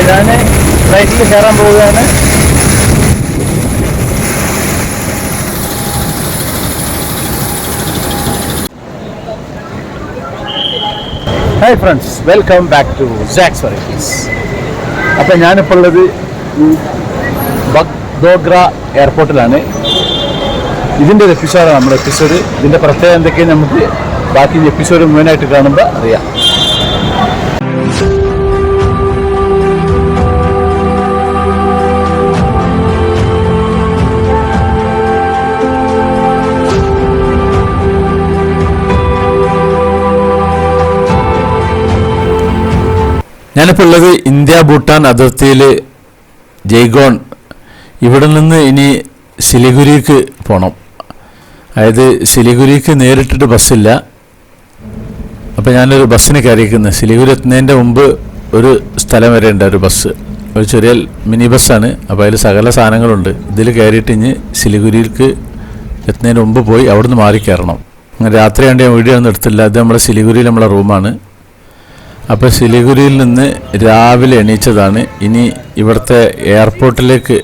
അപ്പോൾ ഞാൻ ഫ്ലൈറ്റിൽ കയറാൻ പോവുകയാണ്. Hi friends, welcome back to Sax varieties. അപ്പോൾ ഞാനിപ്പോൾ ഉള്ളത് ബഗ്ഡോഗ്ര എയർപോർട്ടിലാണ്. ഇതിൻ്റെ ഒരു എപ്പിസോഡാണ് നമ്മുടെ എപ്പിസോഡ്. ഇതിൻ്റെ പ്രത്യേകത എന്തൊക്കെയാണ് നമുക്ക് ബാക്കി എപ്പിസോഡ് മുഴുവനായിട്ട് കാണുമ്പോൾ അറിയാം. ഞാനിപ്പോൾ ഉള്ളത് ഇന്ത്യ ഭൂട്ടാൻ അതിർത്തിയിൽ ജയ്ഗോൺ. ഇവിടെ നിന്ന് ഇനി സിലിഗുരിക്ക് പോകണം. അതായത് സിലിഗുരിക്ക് നേരിട്ടിട്ട് ബസ്സില്ല. അപ്പോൾ ഞാനൊരു ബസ്സിന് കയറിയിരിക്കുന്നത്. സിലിഗുരി എത്തുന്നതിൻ്റെ മുമ്പ് ഒരു സ്ഥലം വരെ ഉണ്ട് ഒരു ബസ്, ഒരു ചെറിയ മിനി ബസ്സാണ്. അപ്പോൾ അതിൽ സകല സാധനങ്ങളുണ്ട്. ഇതിൽ കയറിയിട്ട് ഇനി സിലിഗുരിക്ക് എത്തുന്നതിന് മുമ്പ് പോയി അവിടുന്ന് മാറി കയറണം. അങ്ങനെ രാത്രി ആണ്ട് ഞാൻ വീഡിയോ ഒന്നും എടുത്തില്ല. ഇത് നമ്മുടെ സിലിഗുരിയിൽ നമ്മളെ റൂമാണ്. അപ്പോൾ സിലിഗുരിയിൽ നിന്ന് രാവിലെ എണീച്ചതാണ്. ഇനി ഇവിടുത്തെ എയർപോർട്ടിലേക്ക്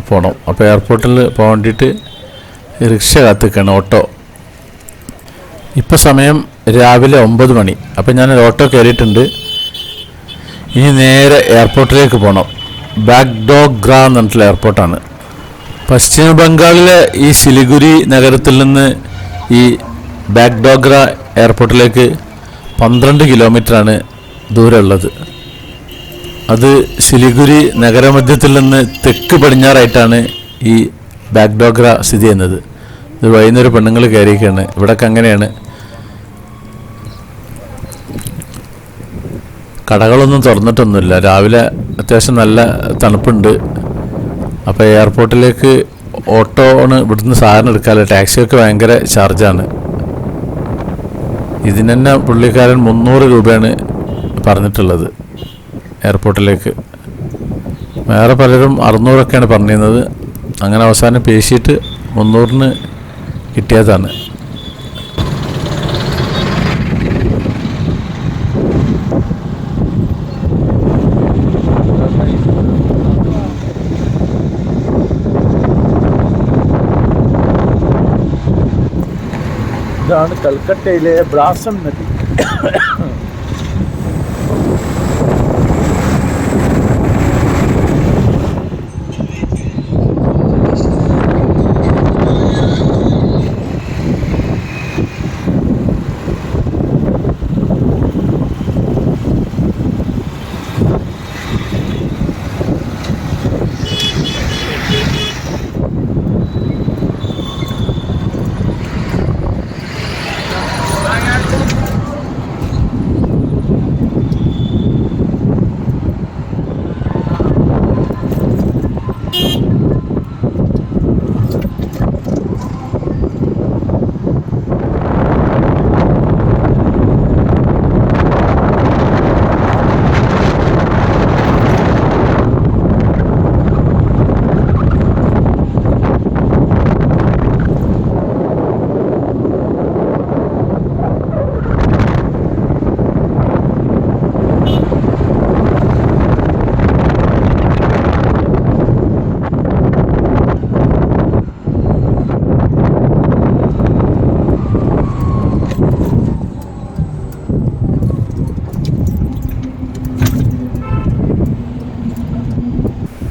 പോകണം. അപ്പോൾ എയർപോർട്ടിൽ പോകാൻ വേണ്ടിയിട്ട് റിക്ഷ കാത്തിക്കണം, ഓട്ടോ. ഇപ്പോൾ സമയം രാവിലെ 9 മണി. അപ്പോൾ ഞാനൊരു ഓട്ടോ കയറിയിട്ടുണ്ട്. ഇനി നേരെ എയർപോർട്ടിലേക്ക് പോകണം. ബാഗ്ഡോഗ്ര എന്ന് പറഞ്ഞിട്ടുള്ള എയർപോർട്ടാണ്. പശ്ചിമ ബംഗാളിലെ ഈ സിലിഗുരി നഗരത്തിൽ നിന്ന് ഈ ബാഗ്ഡോഗ്ര എയർപോർട്ടിലേക്ക് 12 കിലോമീറ്ററാണ് ദൂരമുള്ളത്. അത് സിലിഗുരി നഗരമധ്യത്തിൽ നിന്ന് തെക്ക് പടിഞ്ഞാറായിട്ടാണ് ഈ ബാഗ്ഡോഗ്ര സ്ഥിതി ചെയ്യുന്നത്. ഇത് വൈകുന്നേരം പെണ്ണുങ്ങൾ കയറിയൊക്കെയാണ്. ഇവിടെയൊക്കെ അങ്ങനെയാണ്. കടകളൊന്നും തുറന്നിട്ടൊന്നുമില്ല. രാവിലെ അത്യാവശ്യം നല്ല തണുപ്പുണ്ട്. അപ്പോൾ എയർപോർട്ടിലേക്ക് ഓട്ടോണ് ഇവിടുന്ന് സാധനം എടുക്കാമല്ലോ. ടാക്സിയൊക്കെ ഭയങ്കര ചാർജാണ്. ഇതിന് തന്നെ പുള്ളിക്കാരൻ 300 രൂപയാണ് പറഞ്ഞിട്ടുള്ളത് എയർപോർട്ടിലേക്ക്. വേറെ പലരും 600 പറഞ്ഞിരുന്നത്. അങ്ങനെ അവസാനം പേശിയിട്ട് 300 കിട്ടിയതാണ്. ഇതാണ് കൽക്കട്ടയിലെ ബ്രാസം നദി.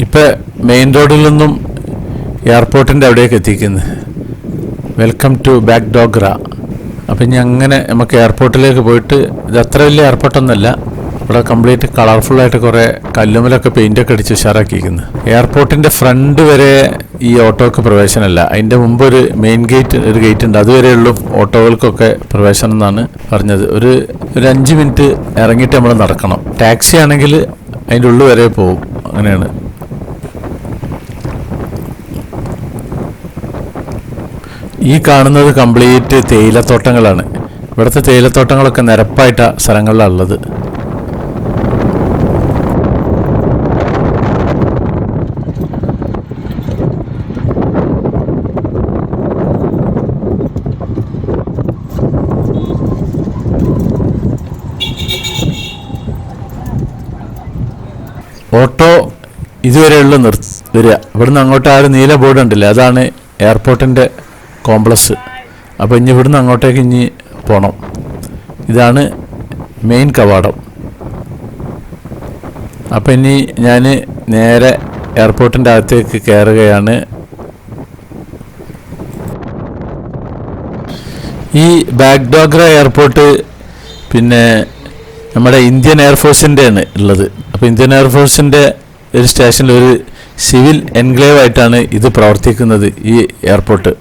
ഇപ്പോൾ മെയിൻ റോഡിൽ നിന്നും എയർപോർട്ടിൻ്റെ അവിടേക്ക് എത്തിക്കുന്നത്. Welcome to Bagdogra. അപ്പം ഇനി അങ്ങനെ നമുക്ക് എയർപോർട്ടിലേക്ക് പോയിട്ട്, ഇത് അത്ര വലിയ എയർപോർട്ടൊന്നുമല്ല. ഇവിടെ കംപ്ലീറ്റ് കളർഫുള്ളായിട്ട് കുറേ കല്ലുമലൊക്കെ പെയിൻ്റൊക്കെ അടിച്ച് ഉഷാറാക്കിയിരിക്കുന്നു. എയർപോർട്ടിൻ്റെ ഫ്രണ്ട് വരെ ഈ ഓട്ടോക്ക് പ്രവേശനമല്ല. അതിൻ്റെ മുമ്പ് ഒരു മെയിൻ ഗേറ്റ്, ഒരു ഗേറ്റ് ഉണ്ട്. അതുവരെയുള്ളൂ ഓട്ടോകൾക്കൊക്കെ പ്രവേശനം എന്നാണ് പറഞ്ഞത്. ഒരു 5 മിനിറ്റ് ഇറങ്ങിയിട്ട് നമ്മൾ നടക്കണം. ടാക്സി ആണെങ്കിൽ അതിൻ്റെ ഉള്ളിൽ വരെ പോകും. അങ്ങനെയാണ്. ഈ കാണുന്നത് കംപ്ലീറ്റ് തേയിലത്തോട്ടങ്ങളാണ്. ഇവിടുത്തെ തേയിലത്തോട്ടങ്ങളൊക്കെ നിരപ്പായിട്ട സ്ഥലങ്ങളിലാണ് ഉള്ളത്. ഓട്ടോ ഇതുവരെയുള്ള വരിക. ഇവിടുന്ന് അങ്ങോട്ട് ആ ഒരു നീല ബോർഡ് ഉണ്ടല്ലേ, അതാണ് എയർപോർട്ടിൻ്റെ കോംപ്ലക്സ്. അപ്പോൾ ഇനി ഇവിടുന്ന് അങ്ങോട്ടേക്ക് ഇനി പോകണം. ഇതാണ് മെയിൻ കവാടം. അപ്പം ഇനി ഞാൻ നേരെ എയർപോർട്ടിൻ്റെ അകത്തേക്ക് കയറുകയാണ്. ഈ ബാഗ്ഡോഗ്ര എയർപോർട്ട് പിന്നെ നമ്മുടെ ഇന്ത്യൻ എയർഫോഴ്സിൻ്റെ ആണ് ഉള്ളത്. അപ്പോൾ ഇന്ത്യൻ എയർഫോഴ്സിൻ്റെ ഒരു സ്റ്റേഷനിൽ ഒരു സിവിൽ എൻക്ലേവ് ആയിട്ടാണ് ഇത് പ്രവർത്തിക്കുന്നത്, ഈ എയർപോർട്ട്.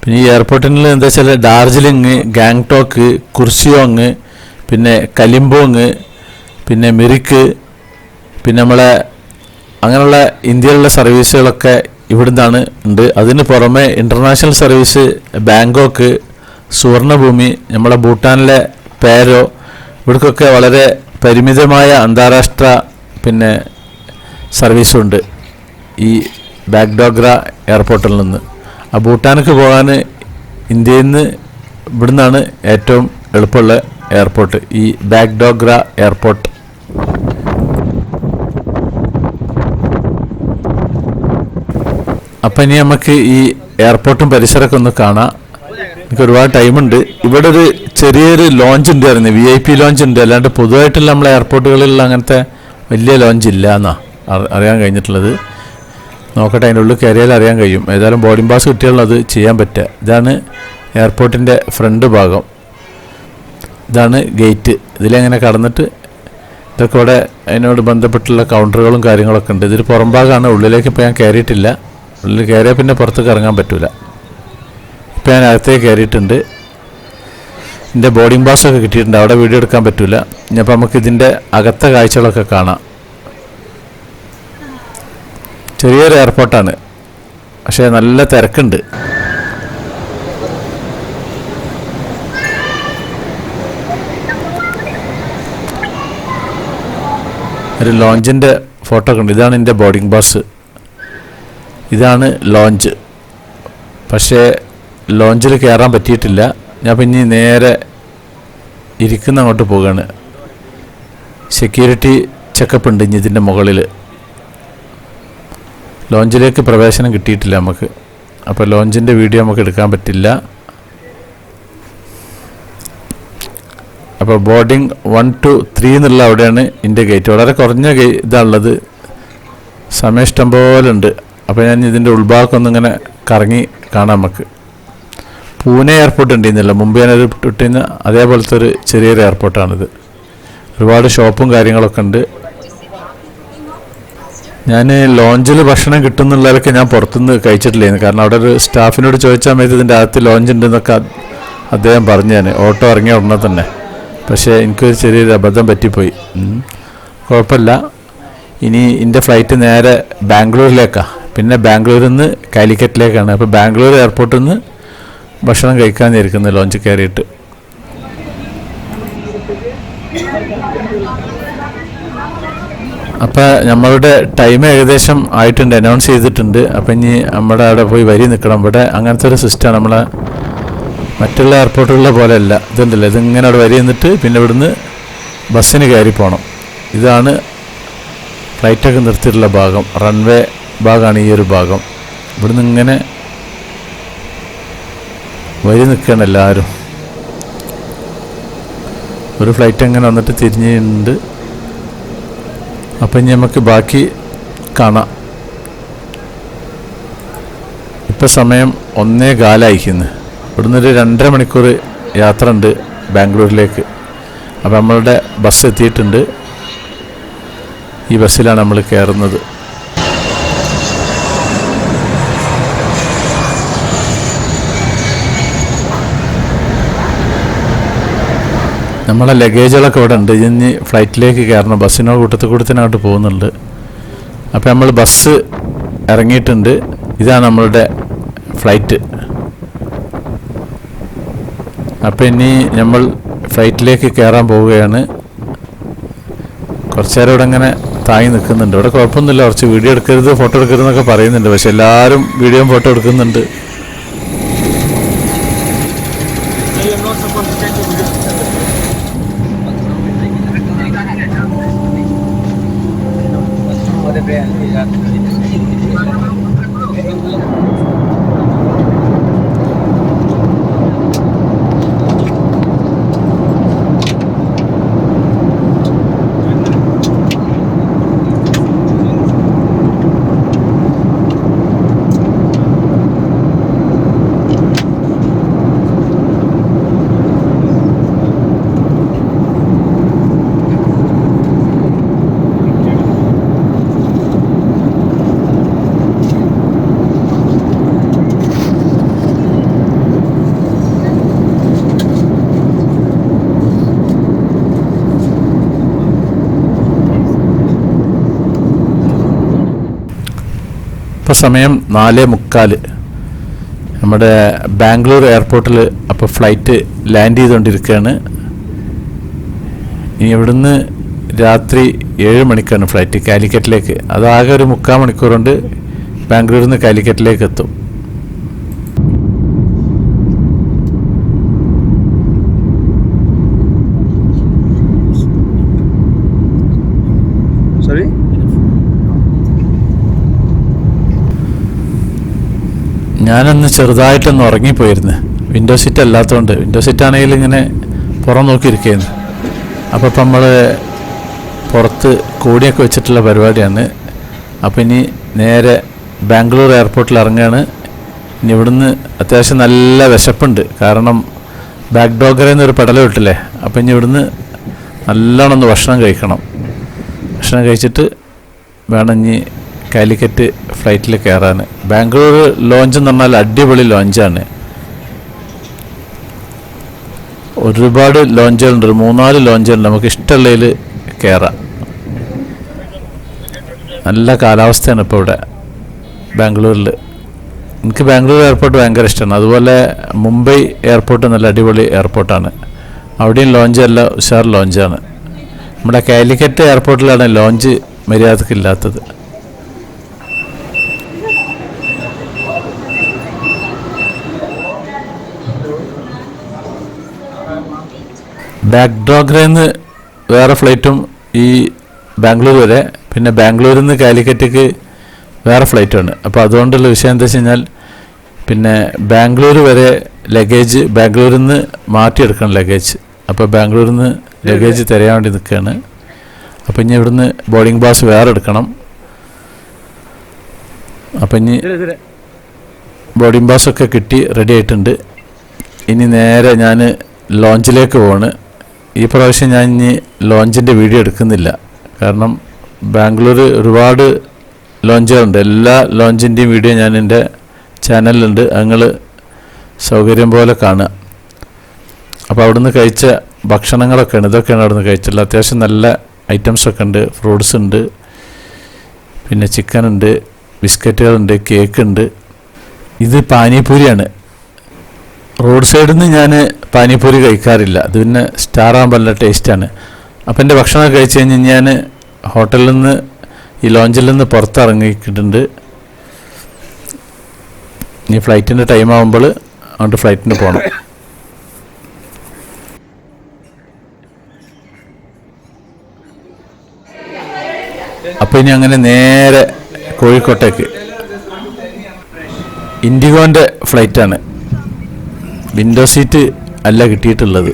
പിന്നെ ഈ എയർപോർട്ടിൽ എന്താ വെച്ചാൽ ഡാർജിലിങ്, ഗാങ്ടോക്ക്, കുർസിയോങ്, പിന്നെ കലിംബോങ്, പിന്നെ മിറിക്ക്, പിന്നെ നമ്മളെ അങ്ങനെയുള്ള ഇന്ത്യയിലുള്ള സർവീസുകളൊക്കെ ഇവിടുന്നാണ് ഉണ്ട്. അതിന് പുറമെ ഇൻ്റർനാഷണൽ സർവീസ് ബാങ്കോക്ക്, സുവർണഭൂമി, നമ്മളെ ഭൂട്ടാനിലെ പേരോ, ഇവിടേക്കൊക്കെ വളരെ പരിമിതമായ അന്താരാഷ്ട്ര പിന്നെ സർവീസുണ്ട് ഈ ബാഗ്ഡോഗ്ര എയർപോർട്ടിൽ നിന്ന്. ആ ഭൂട്ടാനിലേക്ക് പോകാൻ ഇന്ത്യയിൽ നിന്ന് ഇവിടുന്നാണ് ഏറ്റവും എളുപ്പമുള്ള എയർപോർട്ട്, ഈ ബാഗ്ഡോഗ്ര എയർപോർട്ട്. അപ്പം ഇനി നമുക്ക് ഈ എയർപോർട്ടും പരിസരമൊക്കെ ഒന്ന് കാണാം. എനിക്ക് ഒരുപാട് ടൈമുണ്ട്. ഇവിടെ ഒരു ചെറിയൊരു ലോഞ്ച് ഉണ്ട് ആയിരുന്നു, VIP ലോഞ്ച് ഉണ്ട്. അല്ലാണ്ട് പൊതുവായിട്ടുള്ള നമ്മളെ എയർപോർട്ടുകളിലുള്ള അങ്ങനത്തെ വലിയ ലോഞ്ച് ഇല്ല എന്നാണ് അറിയാൻ കഴിഞ്ഞിട്ടുള്ളത്. നോക്കട്ടെ, അതിൻ്റെ ഉള്ളിൽ കയറിയാൽ അറിയാൻ കഴിയും. ഏതായാലും ബോർഡിംഗ് പാസ് കിട്ടിയാലും അത് ചെയ്യാൻ പറ്റുക. ഇതാണ് എയർപോർട്ടിൻ്റെ ഫ്രണ്ട് ഭാഗം, ഇതാണ് ഗേറ്റ്. ഇതിലെങ്ങനെ കടന്നിട്ട് ഇതൊക്കെ ഇവിടെ അതിനോട് ബന്ധപ്പെട്ടുള്ള കൗണ്ടറുകളും കാര്യങ്ങളൊക്കെ ഉണ്ട്. ഇതൊരു പുറം ഭാഗമാണ്, ഉള്ളിലേക്ക് ഇപ്പോൾ ഞാൻ കയറിയിട്ടില്ല. ഉള്ളിൽ കയറിയാൽ പിന്നെ പുറത്തേക്ക് ഇറങ്ങാൻ പറ്റില്ല. ഇപ്പോൾ ഞാൻ അകത്തേക്ക് കയറിയിട്ടുണ്ട്. എൻ്റെ ബോർഡിംഗ് പാസ്സൊക്കെ കിട്ടിയിട്ടുണ്ട്. അവിടെ വീഡിയോ എടുക്കാൻ പറ്റില്ല. ഇനിയപ്പോൾ നമുക്ക് ഇതിൻ്റെ അകത്തെ കാഴ്ചകളൊക്കെ കാണാം. ചെറിയൊരു എയർപോർട്ടാണ്, പക്ഷേ നല്ല തിരക്കുണ്ട്. ഒരു ലോഞ്ചിൻ്റെ ഫോട്ടോ ഒക്കെ ഉണ്ട്. ഇതാണ് എൻ്റെ ബോർഡിംഗ് പാസ്. ഇതാണ് ലോഞ്ച്. പക്ഷേ ലോഞ്ചിൽ കയറാൻ പറ്റിയിട്ടില്ല. ഞാൻ പിന്നെ നേരെ ഇരിക്കുന്ന അങ്ങോട്ട് പോവുകയാണ്. സെക്യൂരിറ്റി ചെക്കപ്പ് ഉണ്ട് ഇനി ഇതിൻ്റെ മുകളിൽ. ലോഞ്ചിലേക്ക് പ്രവേശനം കിട്ടിയിട്ടില്ല നമുക്ക്. അപ്പോൾ ലോഞ്ചിൻ്റെ വീഡിയോ നമുക്ക് എടുക്കാൻ പറ്റില്ല. അപ്പോൾ ബോർഡിംഗ് 1 to 3 എന്നുള്ള അവിടെയാണ് എൻ്റെ ഗേറ്റ്. വളരെ കുറഞ്ഞ ഇതാണുള്ളത്, സമയം ഇഷ്ടം പോലെ ഉണ്ട്. അപ്പോൾ ഞാൻ ഇതിൻ്റെ ഉൾഭാഗം ഒന്നിങ്ങനെ കറങ്ങി കാണാം നമുക്ക്. പൂനെ എയർപോർട്ട് ഉണ്ടെന്നില്ല, മുമ്പ് ഞാനൊരു ഇട്ടിരുന്ന അതേപോലത്തെ ഒരു ചെറിയൊരു എയർപോർട്ടാണിത്. ഒരുപാട് ഷോപ്പും കാര്യങ്ങളൊക്കെ ഉണ്ട്. ഞാൻ ലോഞ്ചിൽ ഭക്ഷണം കിട്ടുന്നുള്ളതൊക്കെ ഞാൻ പുറത്തുനിന്ന് കഴിച്ചിട്ടില്ലായിരുന്നു. കാരണം അവിടെ ഒരു സ്റ്റാഫിനോട് ചോദിച്ചാൽ മതി ഇതിൻ്റെ അകത്ത് ലോഞ്ച് ഉണ്ടെന്നൊക്കെ അദ്ദേഹം പറഞ്ഞു. ഞാൻ ഓട്ടോ ഇറങ്ങിയ ഉടനെ തന്നെ. പക്ഷേ എനിക്കൊരു ചെറിയൊരു അബദ്ധം പറ്റിപ്പോയി. കുഴപ്പമില്ല. ഇനി എൻ്റെ ഫ്ലൈറ്റ് നേരെ ബാംഗ്ലൂരിലേക്കാണ്. പിന്നെ ബാംഗ്ലൂരിൽ നിന്ന് കാലിക്കറ്റിലേക്കാണ്. അപ്പോൾ ബാംഗ്ലൂർ എയർപോർട്ടിൽ നിന്ന് ഭക്ഷണം കഴിക്കാനിരിക്കുന്നത് ലോഞ്ച് കയറിയിട്ട്. അപ്പോൾ നമ്മളുടെ ടൈം ഏകദേശം ആയിട്ടുണ്ട്, അനൗൺസ് ചെയ്തിട്ടുണ്ട്. അപ്പം ഇനി നമ്മുടെ അവിടെ പോയി വരി നിൽക്കണം. ഇവിടെ അങ്ങനത്തെ ഒരു സിസ്റ്റമാണ്. നമ്മളെ മറ്റുള്ള എയർപോർട്ടുകളിലെ പോലെയല്ല. ഇതുണ്ടല്ലോ, ഇതിങ്ങനെ അവിടെ വരി നിന്നിട്ട് പിന്നെ ഇവിടുന്ന് ബസ്സിന് കയറി പോകണം. ഇതാണ് ഫ്ലൈറ്റൊക്കെ നിർത്തിയിട്ടുള്ള ഭാഗം, റൺവേ ഭാഗമാണ് ഈ ഒരു ഭാഗം. ഇവിടുന്ന് ഇങ്ങനെ വരി നിൽക്കുകയാണ് എല്ലാവരും. ഒരു ഫ്ലൈറ്റ് അങ്ങനെ വന്നിട്ട് തിരിഞ്ഞിട്ടുണ്ട്. അപ്പം ഇനി നമുക്ക് ബാക്കി കാണാം. ഇപ്പം സമയം 1:15 ആയിരിക്കുന്നു. ഇവിടുന്ന് ഒരു 2.5 മണിക്കൂർ യാത്ര ഉണ്ട് ബാംഗ്ലൂരിലേക്ക്. അപ്പം നമ്മളുടെ ബസ് എത്തിയിട്ടുണ്ട്. ഈ ബസ്സിലാണ് നമ്മൾ കയറുന്നത്. നമ്മളെ ലഗേജുകളൊക്കെ ഇവിടെ ഉണ്ട്. ഇനി ഫ്ലൈറ്റിലേക്ക് കയറണം. ബസ്സിനോ കൂട്ടത്തിൽ കൂടി തന്നെ അങ്ങോട്ട് പോകുന്നുണ്ട്. അപ്പോൾ നമ്മൾ ബസ് ഇറങ്ങിയിട്ടുണ്ട്. ഇതാണ് നമ്മളുടെ ഫ്ലൈറ്റ്. അപ്പോൾ ഇനി നമ്മൾ ഫ്ലൈറ്റിലേക്ക് കയറാൻ പോവുകയാണ്. കുറച്ച് നേരം ഇവിടെ ഇങ്ങനെ താങ്ങി നിൽക്കുന്നുണ്ട്. ഇവിടെ കുഴപ്പമൊന്നുമില്ല. കുറച്ച് വീഡിയോ എടുക്കരുത്, ഫോട്ടോ എടുക്കരുതെന്നൊക്കെ പറയുന്നുണ്ട്. പക്ഷെ എല്ലാവരും വീഡിയോയും ഫോട്ടോ എടുക്കുന്നുണ്ട്. ഇപ്പോൾ സമയം 4:45. നമ്മുടെ ബാംഗ്ലൂർ എയർപോർട്ടിൽ അപ്പോൾ ഫ്ലൈറ്റ് ലാൻഡ് ചെയ്തുകൊണ്ടിരിക്കുകയാണ്. ഇനി ഇവിടുന്ന് രാത്രി 7 മണിക്കാണ് ഫ്ലൈറ്റ് കാലിക്കറ്റിലേക്ക്. അതാകെ ഒരു 3/4 മണിക്കൂർ കൊണ്ട് ബാംഗ്ലൂരിൽ നിന്ന് കാലിക്കറ്റിലേക്ക് എത്തും. ഞാനന്ന് ചെറുതായിട്ടൊന്ന് ഉറങ്ങിപ്പോയിരുന്നു. വിൻഡോ സീറ്റ് അല്ലാത്തതുകൊണ്ട്. വിൻഡോ സീറ്റ് ആണെങ്കിൽ ഇങ്ങനെ പുറം നോക്കിയിരിക്കുകയായിരുന്നു. അപ്പോൾ ഇപ്പം നമ്മൾ പുറത്ത് കോടിയൊക്കെ വെച്ചിട്ടുള്ള പരിപാടിയാണ്. അപ്പോൾ ഇനി നേരെ ബാംഗ്ലൂർ എയർപോർട്ടിൽ ഇറങ്ങുകയാണ്. ഇനി ഇവിടുന്ന് അത്യാവശ്യം നല്ല വിശപ്പുണ്ട്. കാരണം ബാക്ക് ഡോഗറിൽ നിന്നൊരു പെടൽ വിട്ടില്ലേ. അപ്പോൾ ഇനി ഇവിടുന്ന് നല്ലോണം ഒന്ന് ഭക്ഷണം കഴിക്കണം. ഭക്ഷണം കഴിച്ചിട്ട് വേണം ഇനി കാലിക്കറ്റ് ഫ്ലൈറ്റിൽ കയറാൻ. ബാംഗ്ലൂർ ലോഞ്ച് എന്ന് പറഞ്ഞാൽ അടിപൊളി ലോഞ്ചാണ്. ഒരുപാട് ലോഞ്ചുകളുണ്ട്, 3-4 ലോഞ്ചുകളുണ്ട്. നമുക്ക് ഇഷ്ടമുള്ളതിൽ കയറാം. നല്ല കാലാവസ്ഥയാണ് ഇപ്പോൾ ഇവിടെ ബാംഗ്ലൂരിൽ. എനിക്ക് ബാംഗ്ലൂർ എയർപോർട്ട് ഭയങ്കര ഇഷ്ടമാണ്. അതുപോലെ മുംബൈ എയർപോർട്ട് നല്ല അടിപൊളി എയർപോർട്ടാണ്. അവിടെയും ലോഞ്ച് നല്ല ഉഷാർ ലോഞ്ചാണ്. നമ്മുടെ കാലിക്കറ്റ് എയർപോർട്ടിലാണ് ലോഞ്ച് മര്യാദക്കില്ലാത്തത്. ബാക്ക് ഡോഗ്രയിൽ നിന്ന് വേറെ ഫ്ലൈറ്റും ഈ ബാംഗ്ലൂർ വരെ, പിന്നെ ബാംഗ്ലൂരിൽ നിന്ന് കാലിക്കറ്റേക്ക് വേറെ ഫ്ലൈറ്റുമാണ്. അപ്പോൾ അതുകൊണ്ടുള്ള വിഷയം എന്താ വെച്ച് കഴിഞ്ഞാൽ പിന്നെ ബാംഗ്ലൂർ വരെ ലഗേജ് ബാംഗ്ലൂരിൽ നിന്ന് മാറ്റിയെടുക്കണം ലഗേജ്. അപ്പോൾ ബാംഗ്ലൂരിൽ നിന്ന് ലഗേജ് തിരയാൻ വേണ്ടി നിൽക്കുകയാണ്. അപ്പോൾ ഇനി ഇവിടുന്ന് ബോർഡിംഗ് പാസ് വേറെ എടുക്കണം. അപ്പം ഇനി ബോർഡിംഗ് പാസ്സൊക്കെ കിട്ടി റെഡി ആയിട്ടുണ്ട്. ഇനി നേരെ ഞാൻ ലോഞ്ചിലേക്ക് പോവാണ്. ഈ പ്രാവശ്യം ഞാൻ ഇനി ലോഞ്ചിൻ്റെ വീഡിയോ എടുക്കുന്നില്ല. കാരണം ബാംഗ്ലൂർ ഒരുപാട് ലോഞ്ചുകളുണ്ട്. എല്ലാ ലോഞ്ചിൻ്റെയും വീഡിയോ ഞാൻ എൻ്റെ ചാനലിലുണ്ട്. നിങ്ങൾ സൗകര്യം പോലെ കാണുക. അപ്പോൾ അവിടുന്ന് കഴിച്ച ഭക്ഷണങ്ങളൊക്കെയാണ്, ഇതൊക്കെയാണ് അവിടുന്ന് കഴിച്ചുള്ളത്. അത്യാവശ്യം നല്ല ഐറ്റംസൊക്കെ ഉണ്ട്. ഫ്രൂട്ട്സ് ഉണ്ട്, പിന്നെ ചിക്കൻ ഉണ്ട്, ബിസ്ക്കറ്റുകളുണ്ട്, കേക്ക് ഉണ്ട്. ഇത് പാനിപൂരിയാണ്. റോഡ് സൈഡിൽ നിന്ന് ഞാൻ പാനിപൂരി കഴിക്കാറില്ല. അത് പിന്നെ സ്റ്റാർ ആകുമ്പോൾ നല്ല ടേസ്റ്റാണ്. അപ്പം എൻ്റെ ഭക്ഷണം കഴിച്ച് കഴിഞ്ഞ് ഞാൻ ഹോട്ടലിൽ നിന്ന് ഈ ലോഞ്ചിൽ നിന്ന് പുറത്തിറങ്ങിയിട്ടുണ്ട്. ഇനി ഫ്ലൈറ്റിൻ്റെ ടൈം ആകുമ്പോൾ അങ്ങോട്ട് ഫ്ലൈറ്റിന് പോകണം. അപ്പോൾ ഇനി അങ്ങനെ നേരെ കോഴിക്കോട്ടേക്ക്. ഇൻഡിഗോൻ്റെ ഫ്ലൈറ്റാണ്. വിൻഡോ സീറ്റ് അല്ല കിട്ടിയിട്ടുള്ളത്.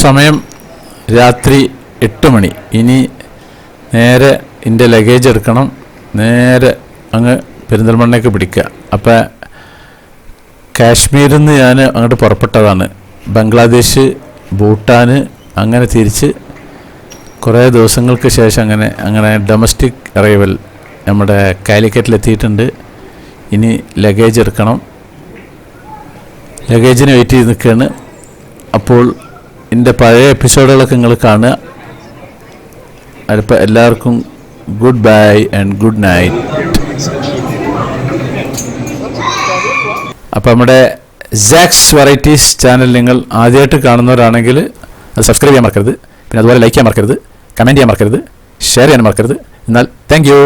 സമയം രാത്രി 8 മണി. ഇനി നേരെ എൻ്റെ ലഗേജ് എടുക്കണം, നേരെ അങ്ങ് പെരിന്തൽമണ്ണയ്ക്ക് പിടിക്കുക. അപ്പോൾ കാശ്മീരിൽ നിന്ന് ഞാൻ അങ്ങോട്ട് പുറപ്പെട്ടതാണ്. ബംഗ്ലാദേശ്, ഭൂട്ടാൻ, അങ്ങനെ തിരിച്ച് കുറേ ദിവസങ്ങൾക്ക് ശേഷം അങ്ങനെ ഡൊമസ്റ്റിക് അറൈവൽ നമ്മുടെ കാലിക്കറ്റിലെത്തിയിട്ടുണ്ട്. ഇനി ലഗേജ് എടുക്കണം. ലഗേജിന് വെയിറ്റ് ചെയ്ത് നിൽക്കുകയാണ്. അപ്പോൾ എൻ്റെ പഴയ എപ്പിസോഡുകളൊക്കെ നിങ്ങൾ കാണുക. അതിപ്പോൾ എല്ലാവർക്കും good bye and good night. അപ്പോൾ നമ്മുടെ സാക്സ് വെറൈറ്റീസ് ചാനൽ നിങ്ങൾ ആദ്യമായിട്ട് കാണുന്നവരാണെങ്കിൽ അത് സബ്സ്ക്രൈബ് ചെയ്യാൻ മറക്കരുത്. പിന്നെ അതുപോലെ ലൈക്ക് ചെയ്യാൻ മറക്കരുത്, കമൻറ്റ് ചെയ്യാൻ മറക്കരുത്, ഷെയർ ചെയ്യാൻ മറക്കരുത്. എന്നാൽ താങ്ക് യു.